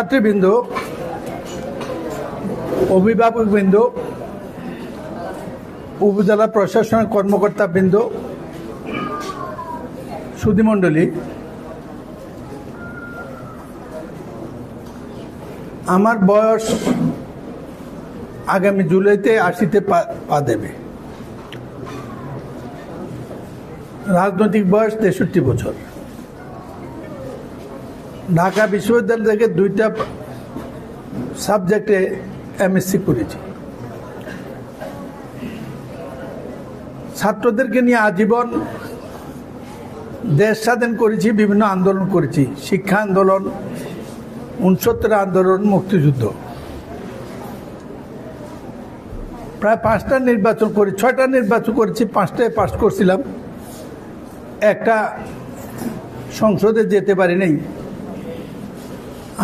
ছাত্রবৃন্দ, অভিভাবকবৃন্দ, উপজেলা প্রশাসনের কর্মকর্তাবৃন্দ, সুধীমণ্ডলী, আমার বয়স আগামী জুলাইতে ৮০-তে পা দেবে। রাজনৈতিক বয়স ৬৩ বছর। ঢাকা বিশ্ববিদ্যালয় থেকে ২টা সাবজেক্টে এমএসসি করেছি। ছাত্রদেরকে নিয়ে আজীবন দেশ স্বাধীন করেছি, বিভিন্ন আন্দোলন করেছি, শিক্ষা আন্দোলন, ৬৯ আন্দোলন, মুক্তিযুদ্ধ। প্রায় ৫টা নির্বাচন করি, ৬টা নির্বাচন করেছি, 5টায় পাস করছিলাম, একটা সংসদে যেতে পারি নাই।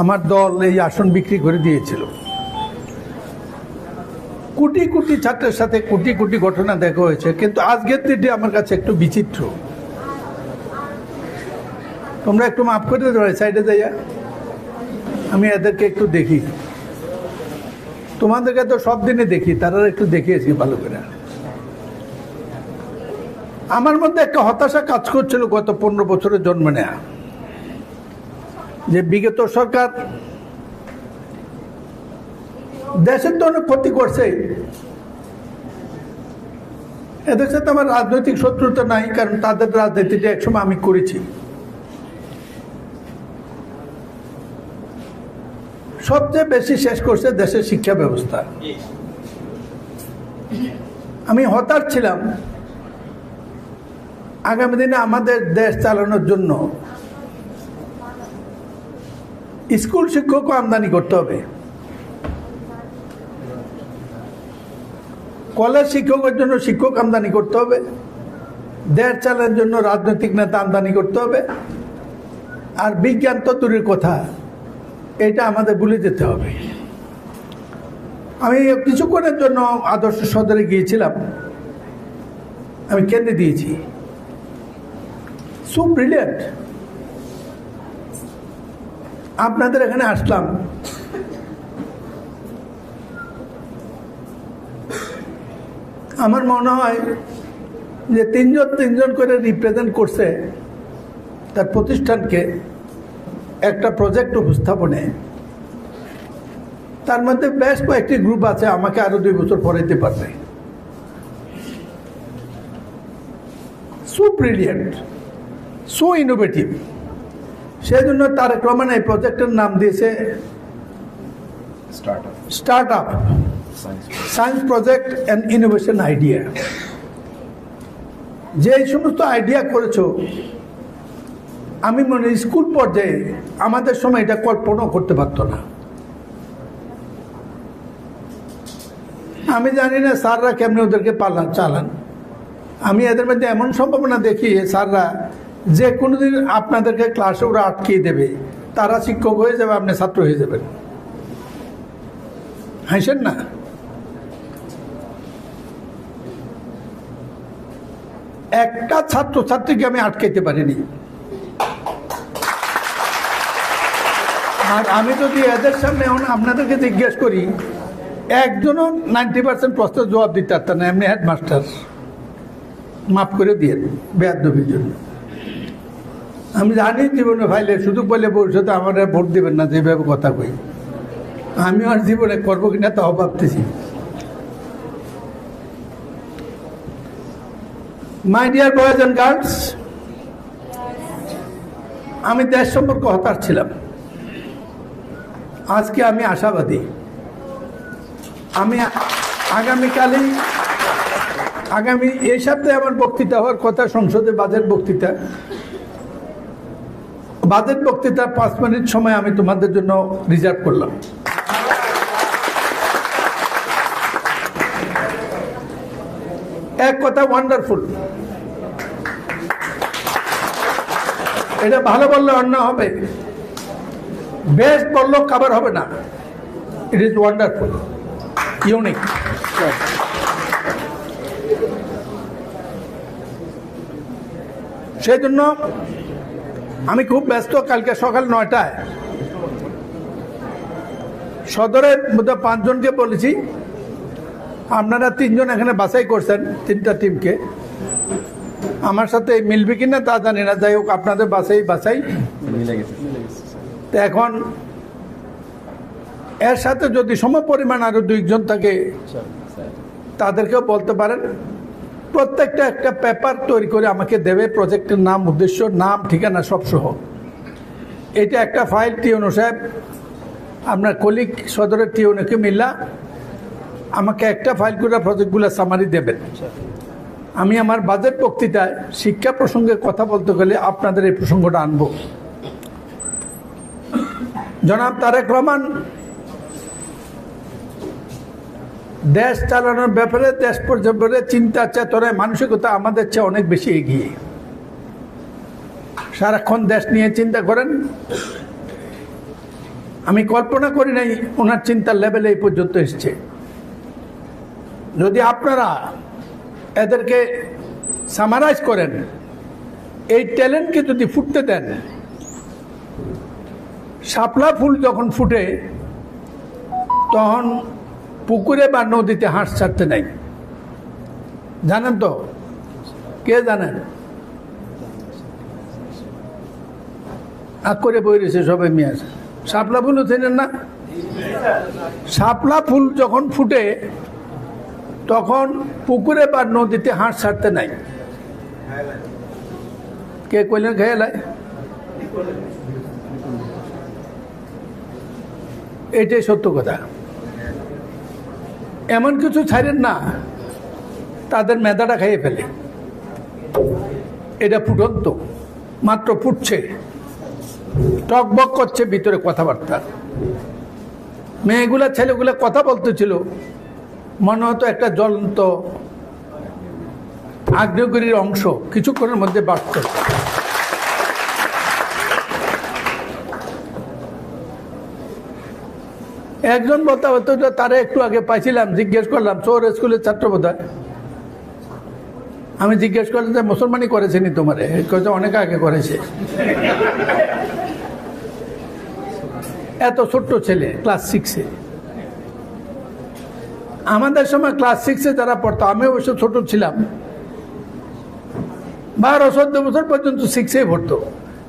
আমার দল এই আসন বিক্রি করে দিয়েছিল। কোটি কোটি ছাত্রের সাথে কোটি কোটি ঘটনা দেখা হয়েছে, কিন্তু আজকের দিনটি আমার কাছে একটু বিচিত্র। তোমরা একটু মাফ করে দিতে পারো, সাইডে যাইয়া আমি এদেরকে একটু দেখি। তোমাদেরকে তো সব দিনে দেখি, তারা একটু দেখিয়েছি ভালো করে। আমার মধ্যে একটা হতাশা কাজ করছিল গত 15 বছরের জন্ম নেয়া, যে বিগত সরকার দেশের তো অনেক ক্ষতি করছে। এদের সাথে আমার রাজনৈতিক শত্রুতা নাই, কারণ তাদের রাজনীতিটা একসময় আমি করেছি। সবচেয়ে বেশি শেষ করছে দেশের শিক্ষা ব্যবস্থা। আমি হতাশ ছিলাম, আগামী দিনে আমাদের দেশ চালানোর জন্য স্কুল শিক্ষকও আমদানি করতে হবে, কলেজ শিক্ষকের জন্য শিক্ষক আমদানি করতে হবে, দেশ চালানোর জন্য রাজনৈতিক নেতা আমদানি করতে হবে, আর বিজ্ঞান তো দূরের কথা, এটা আমাদের ভুলে যেতে হবে। আমি কিছুক্ষণের জন্য আদর্শ সদরে গিয়েছিলাম, আমি কেন্দ্রে দিয়েছি। So brilliant. আপনাদের এখানে আসলাম, আমার মনে হয় যে তিনজন করে রিপ্রেজেন্ট করছে তার প্রতিষ্ঠানকে একটা প্রজেক্ট উপস্থাপনে। তার মধ্যে বেশ কয়েকটি গ্রুপ আছে আমাকে আরো 2 বছর পড়াইতে পারবে। So brilliant, so innovative. সেই জন্য তারেক রহমান এই প্রজেক্টের নাম দিয়েছে start up science project and innovation idea. যে সমস্ত আইডিয়া করেছো, আমি মনে স্কুল পর্যায়ে আমাদের সময় এটা কল্পনাও করতে পারতো না। আমি জানি না স্যাররা কেমনি ওদেরকে চালান। আমি এদের মধ্যে এমন সম্ভাবনা দেখি, স্যাররা যে কোনোদিন আপনাদেরকে ক্লাসে ওরা আটকিয়ে দেবে, তারা শিক্ষক হয়ে যাবে, আপনি ছাত্র হয়ে যাবেন। হাসেন না? একটা ছাত্রছাত্রীকে আমি আটকাইতে পারিনি। আর আমি যদি এদের সামনে এখন আপনাদেরকে জিজ্ঞেস করি, একজনও 90% প্রশ্নের জবাব দিতে পারতেন না, এমনি হেডমাস্টার। মাফ করে দিয়ে বেয়াদবির জন্য। আমি জানি জীবনে ফাইলে শুধু বলে ভবিষ্যতে আমার ভোট দেবেন না, যেভাবে কথা কই। আমি আর জীবনে করবো কিনা তাও ভাবতেছি। My dear boys and girls, আমি দেশ সম্পর্কে হতাশ ছিলাম। আজকে আমি আশাবাদী। আমি আগামী এই সপ্তাহে আমার বক্তৃতা হওয়ার কথা, সংসদে বাজেট বক্তৃতা। 5 মিনিট সময় আমি তোমাদের জন্য রিজার্ভ করলাম। এক কথা ওয়ান্ডারফুল। এটা ভালো বললে অন্য হবে, বেস্ট বললেও খাবার হবে না। It is wonderful, unique. সেই জন্য আমি খুব ব্যস্ত। কালকে সকাল 9টায় সদরের মধ্যে 5 জনকে বলেছি, আপনারা 3 জন এখানে বাছাই করছেন 3টা টিমকে, আমার সাথে মিলবে কিনা তা জানি না, যাই হোক আপনাদের বাছাই তো এখন এর সাথে যদি সমপরিমাণ আরো 2 জন থাকে তাদেরকেও বলতে পারেন, প্রত্যেকটা একটা পেপার তৈরি করে আমাকে দেবে, প্রজেক্টের নাম, উদ্দেশ্য, নাম, ঠিকানা সব সহ। এটা একটা ফাইল টিউনো সাহেব আপনার কলিগ সদরের টিউনোকে মিল্লা আমাকে একটা ফাইল করে প্রজেক্টগুলো সামারি দেবেন। আমি আমার বাজেট বক্তৃতায় শিক্ষা প্রসঙ্গে কথা বলতে গেলে আপনাদের এই প্রসঙ্গটা আনব। জনাব তারেক রহমান দেশ চালানোর ব্যাপারে, দেশ পর্যবেক্ষণে চিন্তা চেতনায় মানসিকতা আমাদের চেয়ে অনেক বেশি এগিয়ে। সারাক্ষণ দেশ নিয়ে চিন্তা করেন। আমি কল্পনা করি নাই ওনার চিন্তার লেভেলে এই পর্যন্ত এসছে। যদি আপনারা এদেরকে সামারাইজ করেন, এই ট্যালেন্টকে যদি ফুটতে দেন, শাপলা ফুল যখন ফুটে তখন পুকুরে বা নদীতে হাঁস ছাড়তে নাই, জানেন তো? কে জানেন? আগ করে বই রয়েছে সবাই মিয়া। শাপলা ফুলও চেনেন না? শাপলা ফুল যখন ফুটে তখন পুকুরে বা নদীতে হাঁস ছাড়তে নাই। কে কইলেন খেয়াল? এটাই সত্য কথা। এমন কিছু ছাড়েন না তাদের মেধাটা খাইয়ে ফেলে। এটা ফুটন্ত, মাত্র ফুটছে, টকবক করছে ভিতরে কথাবার্তা। মেয়েগুলা ছেলেগুলা কথা বলতেছিল, মনে হতো একটা জ্বলন্ত আগ্নেয়গিরির অংশ কিছুক্ষণের মধ্যে বাড়ত। একজন বলতে হতো, তারা একটু আগে পাইছিলাম, জিজ্ঞেস করলাম, চোর স্কুলের ছাত্র বোধহয়। আমি জিজ্ঞেস করলাম যে মুসলমানই করেছেনি তোমারে? অনেক আগে করেছে। এত ছোট্ট ছেলে, ক্লাস 6-এ। আমাদের সময় ক্লাস 6-এ যারা পড়তো, আমি অবশ্য ছোট ছিলাম, 12-14 বছর পর্যন্ত 6-এ পড়তো,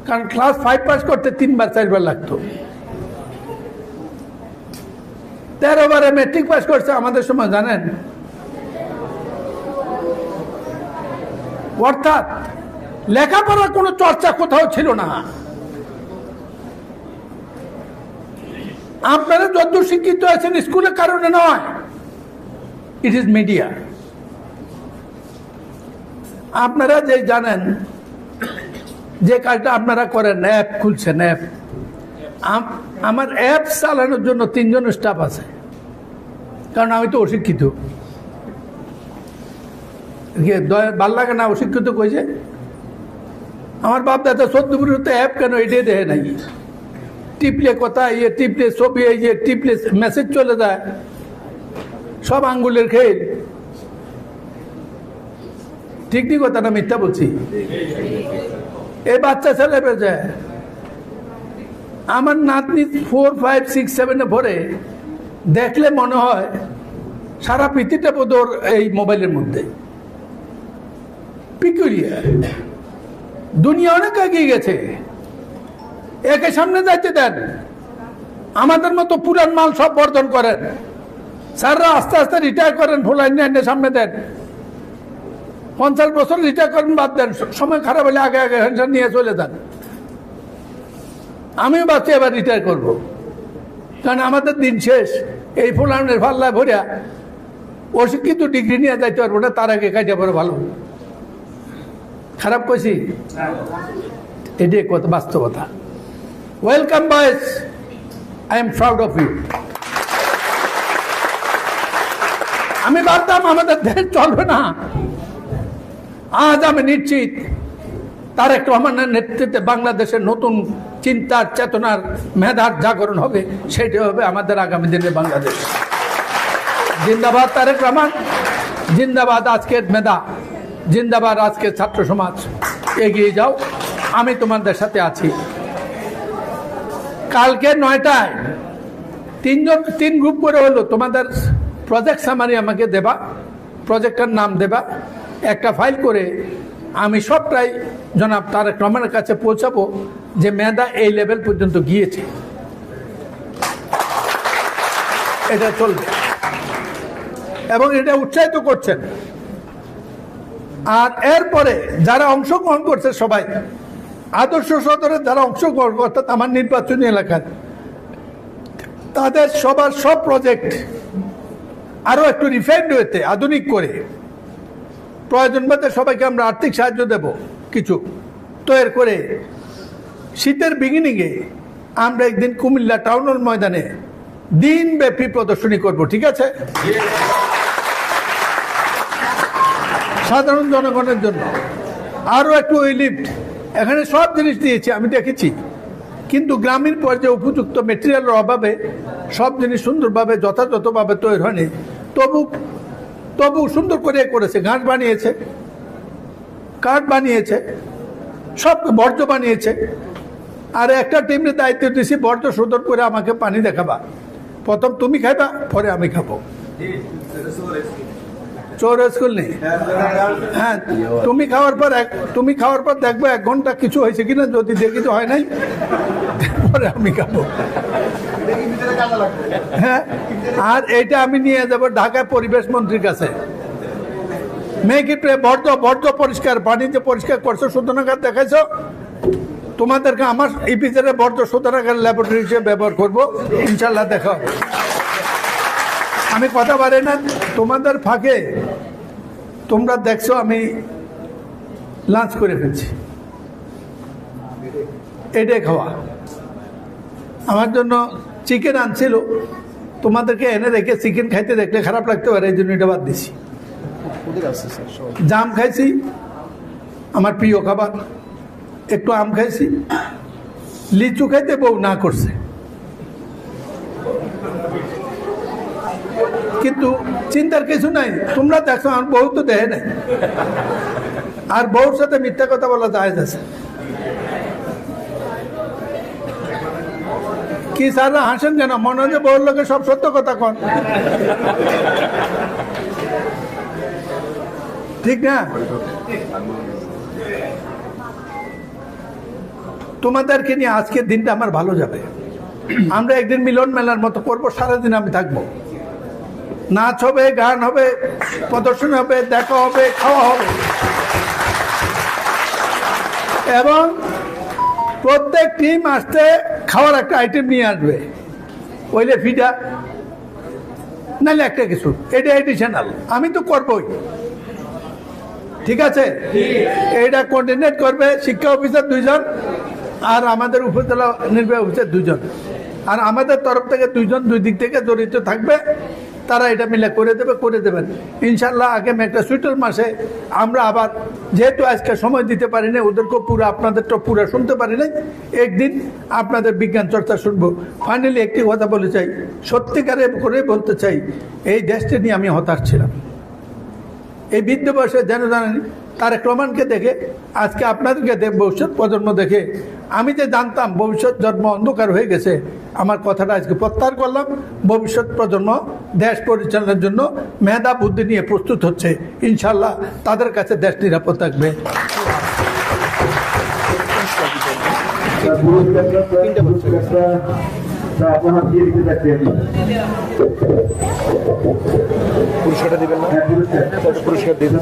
কারণ ক্লাস 5 পাস করতে 3-4 লাগতো। 13 বারে মেট্রিক পাস করছে আমাদের সময়, জানেন? অর্থাৎ লেখাপড়ার কোনো চর্চা কোথাও ছিল না। আপনারা যত শিক্ষিত আছেন স্কুলের কারণে নয়, ইট ইজ মিডিয়া। আপনারা যে জানেন যে কাজটা আপনারা করেন, অ্যাপ খুলছেন, অ্যাপ। আমার অ্যাপ চালানোর জন্য 3 জন স্টাফ আছে, কারণ আমি তো অশিক্ষিত। ভাল লাগে না অশিক্ষিত কইছে? আমার বাপ দাদা 14 বছর অ্যাপ কেন এটাই দেখে নাই। টিপলে কথা, টিপলে ছবি, টিপলে মেসেজ চলে যায়, সব আঙ্গুলের খেল। ঠিক নি কথা না মিথ্যা বলছি? এই বাচ্চা ছেলে বেজে আমার নাতনি 4, 5, 6, 7-এ পড়ে, দেখলে মনে হয় সারা পৃথিবীটা বোধহয় এই মোবাইলের মধ্যে। পিকুলিয়ার দুনিয়া অনেক এগিয়ে গেছে, একে সামনে যাইতে দেন। আমাদের মতো পুরান মাল সব বর্জন করেন, স্যাররা আস্তে আস্তে রিটায়ার করেন, ফুলাইনে সামনে দেন। 50 বছর রিটায়ার করেন, বাদ দেন, সময় খারাপ হলে আগে আগে পেনশন নিয়ে চলে যান। আমিও বাচ্চা এবার রিটায়ার করবো, কারণ আমাদের দিন শেষ। এই ফুলানের ফাল্লা ভরিয়া অশিক্ষিত ডিগ্রি নিয়ে যাইতে পারবো না, তার আগে কাজে পড়ে ভালো। খারাপ কইছি? এটাই কথা, বাস্তবতা। Welcome boys, I am proud of you. আমি ভাবতাম আমাদের দেশ চলবে না, আজ আমি নিশ্চিত তারেক রহমানের নেতৃত্বে বাংলাদেশের নতুন চিন্তার, চেতনার, মেধার জাগরণ হবে। সেটি হবে আমাদের আগামী দিনে বাংলাদেশ। জিন্দাবাদ তারেক রহমান, জিন্দাবাদ আজকের মেধা, জিন্দাবাদ আজকের ছাত্র সমাজ। এগিয়ে যাও, আমি তোমাদের সাথে আছি। কালকে 9টায় তিন গ্রুপ করে হলো তোমাদের প্রজেক্ট সামারি আমাকে দেবা, প্রজেক্টের নাম দেবা, একটা ফাইল করে আমি সবটাই জনাব তারেক রহমানের কাছে পৌঁছাবো যে মেধা এই লেভেল পর্যন্ত গিয়েছে। এটা চলবে এবং এটা উৎসাহিত করছেন। আর এরপরে যারা অংশগ্রহণ করছে সবাই আদর্শ সদরের যারা অংশগ্রহণ অর্থাৎ আমার নির্বাচনী এলাকার তাদের সবার সব প্রজেক্ট আরো একটু রিফাইন্ড হইতে আধুনিক করে প্রয়োজন মতে সবাইকে আমরা আর্থিক সাহায্য দেব কিছু তৈরি করে শীতের বিগিনিংয়ে আমরা একদিন কুমিল্লা টাউন হল ময়দানে দিনব্যাপী প্রদর্শনী করব, ঠিক আছে? সাধারণ জনগণের জন্য আরও একটু ওই লিফট, এখানে সব জিনিস দিয়েছি আমি দেখেছি, কিন্তু গ্রামীণ পর্যায়ে উপযুক্ত মেটেরিয়ালের অভাবে সব জিনিস সুন্দরভাবে যথাযথভাবে তৈরি হয়নি। তবু সুন্দর করে করেছে, ঘাস বানিয়েছে, কাঠ বানিয়েছে, সব বর্জ্য বানিয়েছে। আর একটা টিমের দায়িত্ব দিয়েছি বর্জ্য শোধন করে আমাকে পানি দেখাবা, প্রথম তুমি খাইবা পরে আমি খাবো। চোর স্কুল নেই, হ্যাঁ তুমি খাওয়ার পর দেখবো 1 ঘন্টা কিছু হয়েছে কিনা, যদি দেখি তো হয় নাই পরে আমি খাবো। হ্যাঁ, আর এইটা আমি নিয়ে যাব ঢাকায় পরিবেশ মন্ত্রীর কাছে। মেঘে বর্জ্য পরিষ্কার, পানি যে পরিষ্কার করছো শোধনাগার দেখাইছো, তোমাদেরকে আমার ইপিজেডের বর্জ্য শোধনাগার ল্যাবরেটরি হিসেবে ব্যবহার করবো, ইনশাল্লাহ দেখা হবে। আমি কথা পারি না, তোমাদের ফাঁকে তোমরা দেখছো আমি লাঞ্চ করে ফেলছি, এটাই খাওয়া। আমার জন্য চিকেন আনছিল, তোমাদেরকে এনে রেখে চিকেন খাইতে দেখলে খারাপ লাগতে পারে, এই জন্য এটা বাদ দিছি। জাম খাইছি, আমার প্রিয় খাবার, একটু আম খাইছি, লিচু খাইতে বউ না করছে, কিন্তু চিন্তার কিছু নাই। তোমরা দেখছো আমার বউ তো দেহে নাই, আর বউর সাথে মিথ্যা কথা বলা যায় আছে কি? স্যাররা হাসেন কেন? মনে হয় বউর লোকে সব সত্য কথা কন, ঠিক না? তোমাদেরকে নিয়ে আজকের দিনটা আমার ভালো যাবে। আমরা একদিন মিলন মেলার মতো করবো, সারাদিন আমি থাকবো, নাচ হবে, গান হবে, প্রদর্শনী হবে, দেখা হবে, খাওয়া হবে, এবং প্রত্যেক টিম আসতে খাওয়ার একটা আইটেম নিয়ে আসবে, ওইলে ফিডা নাহলে একটা কিছু, এটা এডিশনাল আমি তো করবই, ঠিক আছে? এইটা কোঅর্ডিনেট করবে শিক্ষা অফিসার 2 জন আর আমাদের উপজেলা নির্বাহী অফিসার 2 জন, আর আমাদের তরফ থেকে 2 জন 2 দিক থেকে জড়িত থাকবে, তারা এটা মিলে করে দেবেন ইনশাল্লাহ। আগামী একটা সুইটার মাসে আমরা আবার, যেহেতু আজকে সময় দিতে পারি না ওদেরকেও পুরো, আপনাদেরটা পুরো শুনতে পারি না, একদিন আপনাদের বিজ্ঞান চর্চা শুনবো। ফাইনালি একটি কথা বলে চাই, সত্যিকারে করে বলতে চাই, এই দেশটা নিয়ে আমি হতাশ ছিলাম। এই বৃদ্ধ বয়সে যেন জানেন তারেক রহমানকে দেখে, আজকে আপনাদেরকে ভবিষ্যৎ প্রজন্ম দেখে আমি যে জানতাম ভবিষ্যৎ জন্ম অন্ধকার হয়ে গেছে, আমার কথাটা আজকে প্রত্যাহার করলাম। ভবিষ্যৎ প্রজন্ম দেশ পরিচালনার জন্য মেধা বুদ্ধি নিয়ে প্রস্তুত হচ্ছে, ইনশাল্লাহ তাদের কাছে দেশ নিরাপদ থাকবে। পুরস্কারটা দিবেন না? পুরস্কার দিবেন।